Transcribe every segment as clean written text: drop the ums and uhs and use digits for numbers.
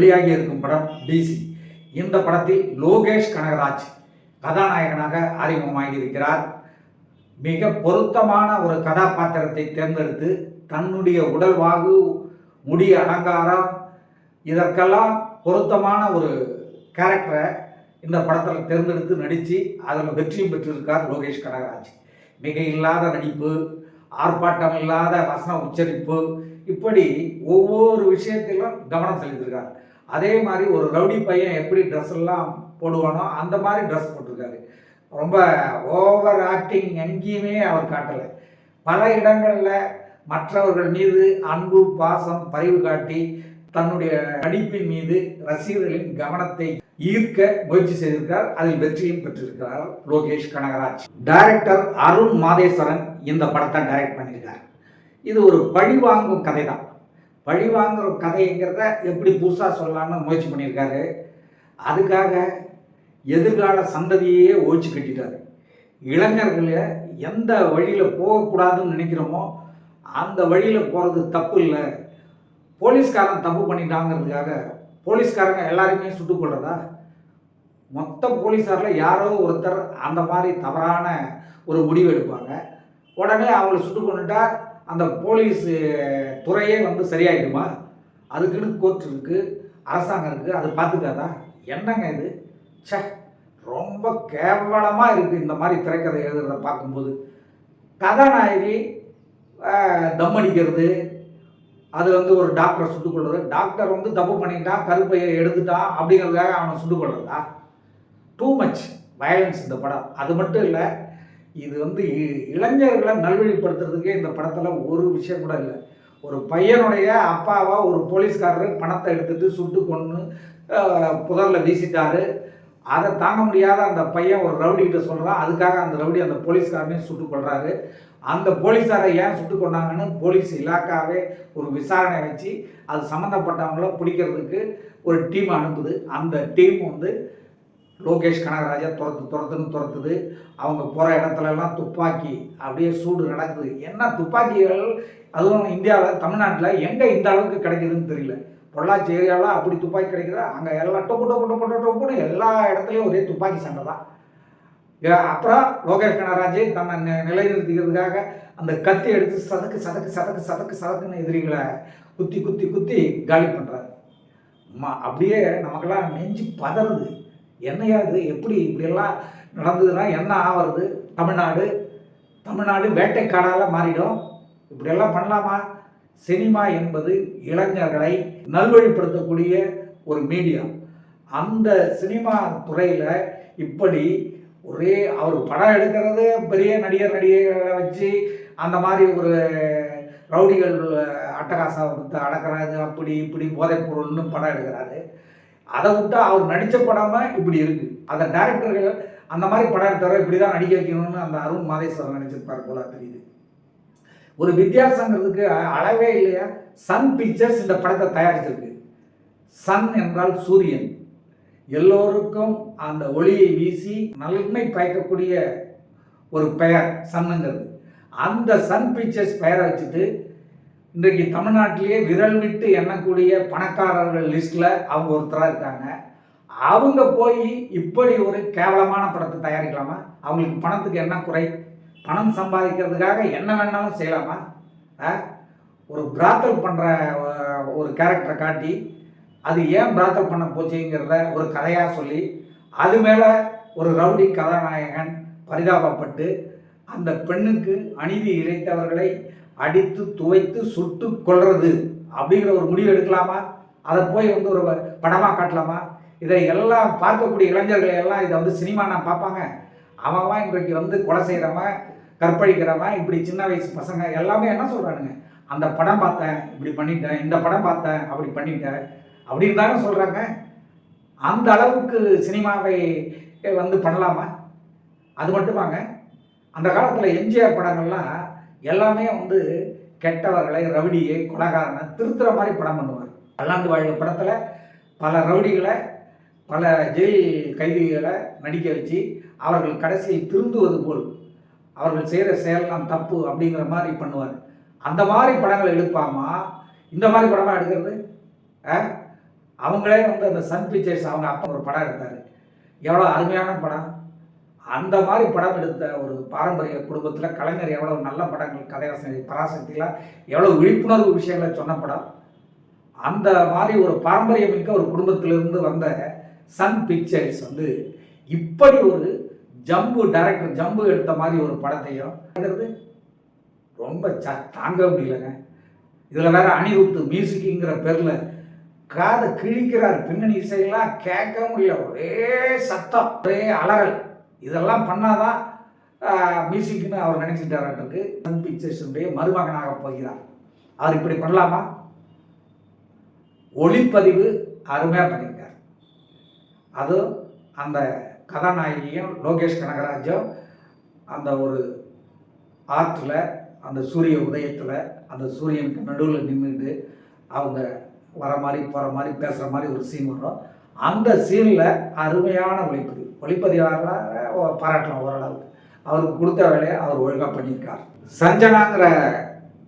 வெளியாகி இருக்கும் படம் டிசி. இந்த படத்தில் லோகேஷ் கனகராஜ் கதாநாயகனாக அறிமுகமாகி இருக்கிறார். மிக பொருத்தமான ஒரு கதாபாத்திரத்தை தேர்ந்தெடுத்து தன்னுடைய உடல்வாகு, முடி அலங்காரம், இதற்கெல்லாம் பொருத்தமான ஒரு கேரக்டரை இந்த படத்தில் தேர்ந்தெடுத்து நடித்து அதில் வெற்றியும் பெற்றிருக்கார் லோகேஷ் கனகராஜ். மிக இல்லாத நடிப்பு, ஆர்ப்பாட்டம் இல்லாத வசன உச்சரிப்பு, இப்படி ஒவ்வொரு விஷயத்திலும் கவனம் செலுத்தியிருக்கார். அதே மாதிரி ஒரு ரவுடி பையன் எப்படி ட்ரெஸ் எல்லாம் போடுவானோ அந்த மாதிரி ட்ரெஸ் போட்டிருக்காரு. ரொம்ப ஓவர் ஆக்டிங் எங்கேயுமே அவர் காட்டலை. பல இடங்களில் மற்றவர்கள் மீது அன்பு, பாசம், பரிவு காட்டி தன்னுடைய நடிப்பின் மீது ரசிகர்களின் கவனத்தை ஈர்க்க முயற்சி செய்திருக்கிறார். அதில் வெற்றியும் பெற்றிருக்கிறார் லோகேஷ் கனகராஜ். டைரக்டர் அருண் மாதேஸ்வரன் இந்த படத்தை டைரக்ட் பண்ணியிருக்கார். இது ஒரு பழிவாங்கும் கதை தான். பழிவாங்குற கதைங்கிறத எப்படி புதுசாக சொல்லலாம்னு முயற்சி பண்ணியிருக்காரு. அதுக்காக எதிர்கால சந்ததியே ஒழிச்சு கட்டிட்டாரு. இளைஞர்களை எந்த வழியில் போகக்கூடாதுன்னு நினைக்கிறோமோ அந்த வழியில் போகிறது தப்பு இல்லை. போலீஸ்காரன் தப்பு பண்ணிட்டாங்கிறதுக்காக போலீஸ்காரங்க எல்லாருமே சுட்டுக் கொள்றதா? மொத்த போலீஸாரில் யாரோ ஒருத்தர் அந்த மாதிரி தவறான ஒரு முடிவு எடுப்பாங்க. உடனே அவங்களை சுட்டுக் கொண்டுட்டா அந்த போலீஸ் துறையே சரியாயிடுமா? அதுக்குன்னு கோர்ட் இருக்குது, அரசாங்கம் இருக்குது, அது பார்த்துக்காதா? என்னங்க இது? சே, ரொம்ப கேவலமாக இருக்குது இந்த மாதிரி திரைக்கதை எழுதுறத பார்க்கும்போது. கதாநாயகி தம் அடிக்கிறது, அது ஒரு டாக்டரை சுட்டுக் கொள்வது, டாக்டர் தப்பு பண்ணிட்டான், கருப்பையை எடுத்துட்டான் அப்படிங்கிறதுக்காக அவனை சுட்டுக் கொள்றதா? டூ மச் வயலன்ஸ் இந்த படம். அது மட்டும் இல்லை, இது இளைஞர்களை நல்வழிப்படுத்துறதுக்கே இந்த படத்தில் ஒரு விஷயம் கூட இல்லை. ஒரு பையனுடைய அப்பாவை ஒரு போலீஸ்காரர் பணத்தை எடுத்துட்டு சுட்டு கொன்று புதரில் வீசிட்டாரு. அதை தாங்க முடியாத அந்த பையன் ஒரு ரவுடிகிட்ட சொல்கிறான். அதுக்காக அந்த ரவுடி அந்த போலீஸ்காரனே சுட்டுக் கொள்கிறாரு. அந்த போலீஸாரை ஏன் சுட்டுக் கொண்டாங்கன்னு போலீஸ் இலாக்காவே ஒரு விசாரணை வச்சு அது சம்மந்தப்பட்டவங்கள பிடிக்கிறதுக்கு ஒரு டீம் அனுப்புது. அந்த டீம் லோகேஷ் கனகராஜை துரத்துது. அவங்க போகிற இடத்துலலாம் துப்பாக்கி அப்படியே சூடு நடக்குது. என்ன துப்பாக்கிகள், அதுவும் இந்தியாவில், தமிழ்நாட்டில் எங்கே இந்த அளவுக்கு கிடைக்குதுன்னு தெரியல. பொள்ளாச்சி ஏரியாவில் அப்படி துப்பாக்கி கிடைக்குதா? அங்கே எல்லாம் டொப்புன்னு எல்லா இடத்துலையும் ஒரே துப்பாக்கி சண்டை தான். அப்புறம் லோகேஷ் கனகராஜ் தன்னை நிலைநிறுத்திக்கிறதுக்காக அந்த கத்தி எடுத்து சதக்குன்னு எதிரிகளை குத்தி காலி பண்ணுறாரு. அப்படியே நமக்கெல்லாம் நெஞ்சு பதறுது. என்னையா இது? எப்படி இப்படியெல்லாம் நடந்ததுன்னா என்ன ஆகிறது? தமிழ்நாடு வேட்டைக்காடால் மாறிடும். இப்படியெல்லாம் பண்ணலாமா? சினிமா என்பது இளைஞர்களை நல்வழிப்படுத்தக்கூடிய ஒரு மீடியா. அந்த சினிமா துறையில் இப்படி ஒரே அவர் படம் எடுக்கிறது பெரிய நடிகர்களை வச்சு அந்த மாதிரி ஒரு ரவுடிகள் அட்டகாசத்தை அடக்கிறது, அப்படி இப்படி போதைப் பொருள்னு படம் எடுக்கிறாரு. அதை விட்டா அவர் நடித்த படமாக இப்படி இருக்குது. அந்த டைரக்டர்கள் அந்த மாதிரி படம் எடுத்தவரை இப்படி தான் நடிக்க வைக்கணும்னு அந்த அருண் மாதேஸ்வரன் நினச்சிருப்பார் போல தெரியுது. ஒரு வித்தியாசங்கிறதுக்கு அளவே இல்லையா? சன் பிக்சர்ஸ் இந்த படத்தை தயாரிச்சிருக்கு. சன் என்றால் சூரியன், எல்லோருக்கும் அந்த ஒளியை வீசி நன்மை பயக்கக்கூடிய ஒரு பெயர் சன்னுங்கிறது. அந்த சன் பிக்சர்ஸ் பெயரை வச்சுட்டு இன்றைக்கு தமிழ்நாட்டிலேயே விரல் விட்டு எண்ணக்கூடிய பணக்காரர்கள் லிஸ்ட்டில் அவங்க ஒருத்தராக இருக்காங்க. அவங்க போய் இப்படி ஒரு கேவலமான படத்தை தயாரிக்கலாமா? அவங்களுக்கு பணத்துக்கு என்ன குறை? பணம் சம்பாதிக்கிறதுக்காக என்ன வேணாலும் செய்யலாமா? ஒரு பிராத்தல் பண்ணுற ஒரு கேரக்டரை காட்டி அது ஏன் பிராத்தல் பண்ண போச்சுங்கிறத ஒரு கதையாக சொல்லி அது மேலே ஒரு ரவுடி கதாநாயகன் பரிதாபப்பட்டு அந்த பெண்ணுக்கு அநீதி இழைத்தவர்களை அடித்து துவைத்து சுட்டு கொள்வது அப்படிங்கிற ஒரு முடிவு எடுக்கலாமா? அதை போய் ஒரு படமாக காட்டலாமா? இதை எல்லாம் பார்க்கக்கூடிய இளைஞர்களை எல்லாம் இதை சினிமானா பார்ப்பாங்க? அவன் இன்றைக்கு கொலை செய்கிறவன், கற்பழிக்கிறவன், இப்படி சின்ன வயசு பசங்க எல்லாமே என்ன சொல்கிறானுங்க? அந்த படம் பார்த்தேன், இப்படி பண்ணிட்டேன், இந்த படம் பார்த்தேன், அப்படி பண்ணிட்டேன் அப்படின்னு தானே சொல்கிறாங்க. அந்த அளவுக்கு சினிமாவை பண்ணலாமா? அது மட்டுமாங்க, அந்த காலத்தில் எம்ஜிஆர் படங்கள்லாம் எல்லாமே கெட்டவர்களை, ரவுடியை, கொலைகாரனை திருத்துற மாதிரி படம் பண்ணுவார். பல்லாண்டு வாழ்வு படத்தில் பல ரவுடிகளை, பல ஜெயில் கைதிகளை நடிக்க வச்சு அவர்கள் கடைசியில் திருந்துவது போல் அவர்கள் செய்கிற செயல்லாம் தப்பு அப்படிங்கிற மாதிரி பண்ணுவார். அந்த மாதிரி படங்களை எடுப்பாமா இந்த மாதிரி படமாக எடுக்கிறது? அவங்களே வந்து அந்த சன் பிக்சர்ஸ் அவங்க அப்பா ஒரு படம் எடுத்தார், எவ்வளோ அருமையான படம். அந்த மாதிரி படம் எடுத்த ஒரு பாரம்பரிய குடும்பத்தில் கலைஞர் எவ்வளோ நல்ல படங்கள், கதைவசனை, பராசக்திலாம் எவ்வளோ விழிப்புணர்வு விஷயங்களை சொன்ன படம். அந்த மாதிரி ஒரு பாரம்பரியமிக்க ஒரு குடும்பத்திலிருந்து வந்த சன் பிக்சர்ஸ் வந்து இப்படி ஒரு டைரக்டர் ஜம்பு எடுத்த மாதிரி ஒரு படத்தையும் ரொம்ப தாங்க முடியலங்க. இதில் வேற அனிருத் மியூசிக்குங்கிற பேரில் காதை கிழிக்கிறார், பின்னணி இசையெல்லாம் கேட்க முடியல, ஒரே சத்தம், ஒரே அலறல். இதெல்லாம் பண்ணாதான் மியூசிக்னு அவர் நினைச்சிட்டாருக்கு. சன் பிக்சர்ஸுடைய மருமகனாக போகிறார். அவர் இப்படி பண்ணலாமா? ஒளிப்பதிவு அருமையாக பண்ணியிருக்கார். அதுவும் அந்த கதாநாயகியும் லோகேஷ் கனகராஜும் அந்த ஒரு ஆற்றில், அந்த சூரிய உதயத்தில், அந்த சூரியனுக்கு நடுவில் நின்றுட்டு அவங்க வர மாதிரி போகிற மாதிரி பேசுகிற மாதிரி ஒரு சீன் வரும். அந்த சீனில் அருமையான ஒளிப்பதிவாக பாராட்டலாம். ஓரளவுக்கு அவருக்கு கொடுத்த வேலையை அவர் ஒழுங்காக பண்ணியிருக்கார். சஞ்சனாங்கிற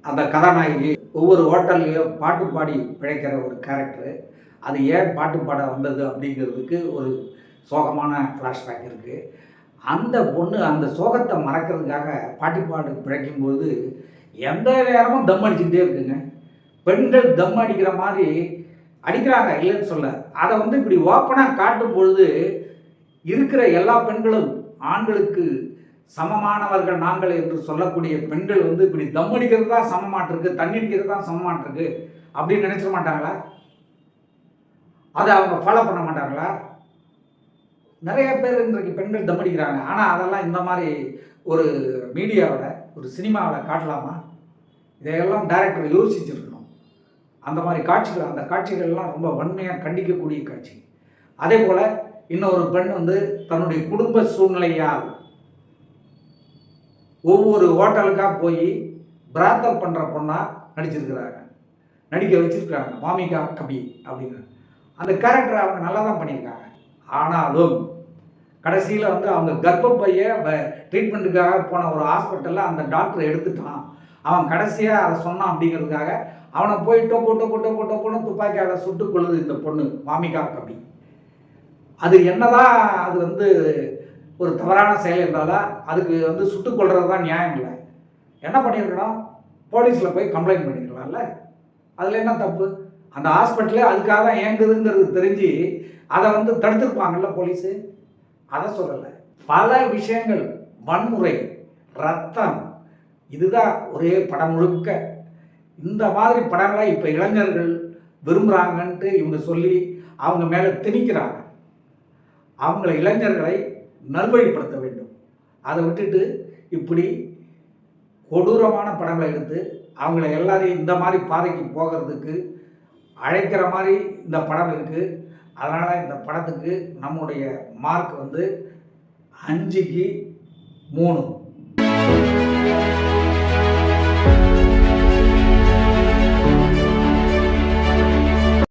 அந்த கதாநாயகி ஒவ்வொரு ஹோட்டல்லையும் பாட்டு பாடி பிழைக்கிற ஒரு கேரக்டரு. அது ஏன் பாட்டு பாட வந்தது அப்படிங்கிறதுக்கு ஒரு சோகமான ஃப்ளாஷ்பேக் இருக்குது. அந்த பொண்ணு அந்த சோகத்தை மறக்கிறதுக்காக பாட்டு பிழைக்கும்போது எந்த நேரமும் தம் அடிச்சுக்கிட்டே இருக்குங்க. பெண்கள் தம் அடிக்கிற மாதிரி அடிக்கிறாங்க, இல்லைன்னு சொல்ல. அதை வந்து இப்படி ஓப்பனாக காட்டும் பொழுது இருக்கிற எல்லா பெண்களும் ஆண்களுக்கு சமமானவர்கள் நாங்கள் என்று சொல்லக்கூடிய பெண்கள் வந்து இப்படி தம் அடிக்கிறது தான் சமமாட்டிருக்கு, தண்ணி அடிக்கிறது தான் சமமாட்டிருக்கு அப்படின்னு நினைச்சிட மாட்டாங்களா? அதை அவங்க ஃபாலோ பண்ண மாட்டாங்களா? நிறைய பேர் இன்றைக்கு பெண்கள் தம் அடிக்கிறாங்க. ஆனால் அதெல்லாம் இந்த மாதிரி ஒரு மீடியாவில், ஒரு சினிமாவில் காட்டலாமா? இதையெல்லாம் டைரக்டர் யோசிச்சிருக்கணும். அந்த மாதிரி காட்சிகள், அந்த காட்சிகள்லாம் ரொம்ப வன்மையாக கண்டிக்கக்கூடிய காட்சி. அதே போல் இன்னொரு பெண் வந்து தன்னுடைய குடும்ப சூழ்நிலையால் ஒவ்வொரு ஹோட்டலுக்காக போய் பிராத்தல் பண்ணுற பொண்ணாக நடிக்க வச்சிருக்கிறாங்க. மாமிகா கபி அப்படிங்கிற அந்த கேரக்டரை அவங்க நல்லா தான் பண்ணியிருக்காங்க. ஆனாலும் கடைசியில் வந்து அவங்க கர்ப்பப்பையை ட்ரீட்மெண்ட்டுக்காக போன ஒரு ஹாஸ்பிட்டலில் அந்த டாக்டர் எடுத்துட்டான். அவன் கடைசியாக அதை சொன்னான் அப்படிங்கிறதுக்காக அவனை போய் டொப்போன்னு துப்பாக்கியால் சுட்டு கொள்ளுது இந்த பொண்ணு மாமிகா கபி. அது என்னதான் அது வந்து ஒரு தவறான செயல் இருந்தாலும் அதுக்கு வந்து சுட்டுக் கொள்வது தான் நியாயம் இல்லை. என்ன பண்ணியிருக்கணும்? போலீஸில் போய் கம்ப்ளைண்ட் பண்ணியிருக்கலாம்ல. அதில் என்ன தப்பு? அந்த ஹாஸ்பிட்டலே அதுக்காக தான் இயங்குதுங்கிறது தெரிஞ்சு அதை வந்து தடுத்துருப்பாங்கல்ல போலீஸு. அதை சொல்லலை. பல விஷயங்கள், வன்முறை, ரத்தம், இதுதான் ஒரே படம் முழுக்க. இந்த மாதிரி படங்களை இப்போ இளைஞர்கள் விரும்புகிறாங்கன்ட்டு இவங்க சொல்லி அவங்க மேலே திணிக்கிறாங்க. அவங்கள இளைஞர்களை நல்வழிப்படுத்த வேண்டும். அதை விட்டுட்டு இப்படி கொடூரமான படங்களை எடுத்து அவங்கள எல்லாரையும் இந்த மாதிரி பாதைக்கு போகிறதுக்கு அழைக்கிற மாதிரி இந்த படம் இருக்குது. அதனால் இந்த படத்துக்கு நம்முடைய மார்க் வந்து 5க்கு 3.